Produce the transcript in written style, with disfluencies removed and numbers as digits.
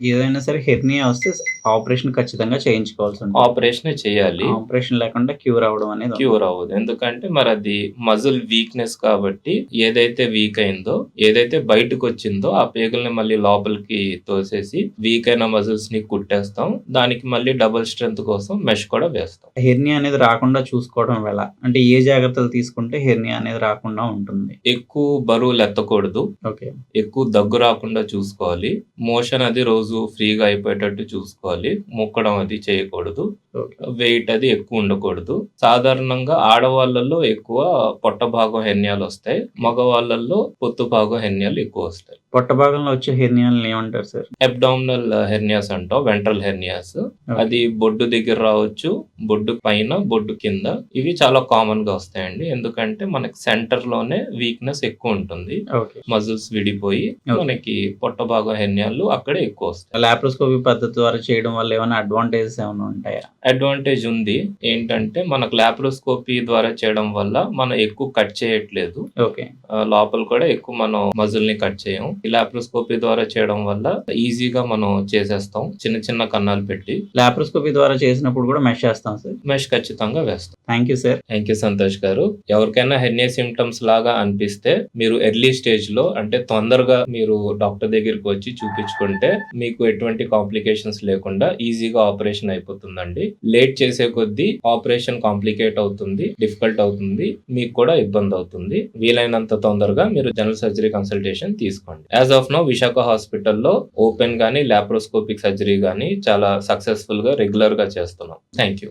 ఏదైనా సరే హెర్నియా వస్తే ఆపరేషన్ ఖచ్చితంగా చేయించుకోవాల్సుంటుంది. ఆపరేషనే చేయాలి. ఆపరేషన్ లేకుండా క్యూర్ అవ్వడం అనేది ఉండదు. క్యూర్ అవ్వదు. ఎందుకంటే మరది మజిల్ వీక్‌నెస్ కాబట్టి ఏదైతే వీక్ అయిందో, ఏదైతే బయటకొచ్చిందో ఆ పేగుల్ని మళ్ళీ లోపలికి తోసేసి వీక్ అయిన మజిల్స్‌ని కుట్టేస్తాం. దానికి మళ్ళీ డబుల్ స్ట్రెంత్ కోసం మెష్ కూడా వేస్తాం. హెర్నియా అనేది రాకుండా చూసుకోవడం ఎలా? అంటే ఏ జాగ్రత్తలు తీసుకుంటే హెర్నియా అనేది రాకుండా ఉంటుంది? ఎక్కువ బరువులెత్తకూడదు. ఓకే. ఎక్కువ దగ్గు రాకుండా చూసుకోవాలి. మోషన్ అది రోజు ఫ్రీగా అయిపోయేటట్టు చూసుకోవాలి. ముక్కడం అది చేయకూడదు. ఓకే. వెయిట్ అది ఎక్కువ ఉండకూడదు. సాధారణంగా ఆడవాళ్ళలో ఎక్కువ పొట్ట భాగం హెర్నియాలొస్తాయి. మగవాళ్ళలో పొత్తు భాగం హెర్నియాలు ఎక్కువొస్తాయి. పొట్ట భాగంలో వచ్చే హెర్నియాలని ఏమంటారు సార్? అబ్డామినల్ హెర్నియాస్ అంటాం. Ventral hernias. ఓకే. అది బొడ్డు దగ్గర రావచ్చు. బొడ్డు పైన, బొడ్డు కింద. ఇవి చాలా కామన్‌గా వస్తాయండి. ఎందుకంటే మనకి సెంటర్‌లోనే వీక్‌నెస్ ఎక్కువుంటుంది. ఓకే. మజిల్స్ విడిపోయి ఓకే. మనకి పొట్ట భాగం హెర్నియాలు అక్కడే ఎక్కువొస్తాయి. లాప్రోస్కోపీ పద్ధతి ద్వారా చేయడం వల్ల ఏమైనా అడ్వాంటేజెస్ ఏమైనా ఉంటాయా? అడ్వాంటేజ్ ఉంది. ఏంటంటే మనకు లాప్రోస్కోపీ ద్వారా చేయడం వల్ల మనం ఎక్కువ కట్ చేయట్లేదు. ఓకే. లోపల కూడా ఎక్కువ మనం మజిల్‌ని కట్ చేయం. ఈ లాప్రోస్కోపీ ద్వారా చేయడం వల్ల ఈజీగా మనం చేసేస్తాం. చిన్న చిన్న కన్నాలు పెట్టి. లాప్రోస్కోపీ ద్వారా చేసినప్పుడు కూడా మెష్ చేస్తాం సార్. మెష్ ఖచ్చితంగా వేస్తాం. Thank you sir. Thank you Santosh గారు. ఎవరికైనా హెర్నియా సింప్టమ్స్ లాగా అనిపిస్తే మీరు ఎర్లీ స్టేజ్‌లో అంటే తొందరగా మీరు డాక్టర్ దగ్గరికి వచ్చి చూపించుకుంటే మీకు ఎటువంటి కాంప్లికేషన్స్ లేకుండా ఈజీగా ఆపరేషన్ అయిపోతుందండి. లేట్ చేసే కొద్దీ ఆపరేషన్ కాంప్లికేట్ అవుతుంది. డిఫికల్ట్ అవుతుంది. మీకు కూడా ఇబ్బంది అవుతుంది. వీలైనంత తొందరగా మీరు జనరల్ సర్జరీ కన్సల్టేషన్ తీసుకోండి. యాజ్ ఆఫ్ నౌ విశాఖ హాస్పిటల్‌లో ఓపెన్ గాని, లాప్రోస్కోపిక్ సర్జరీ గాని చాలా సక్సెస్‌ఫుల్‌గా రెగ్యులర్‌గా చేస్తున్నాం. Thank you.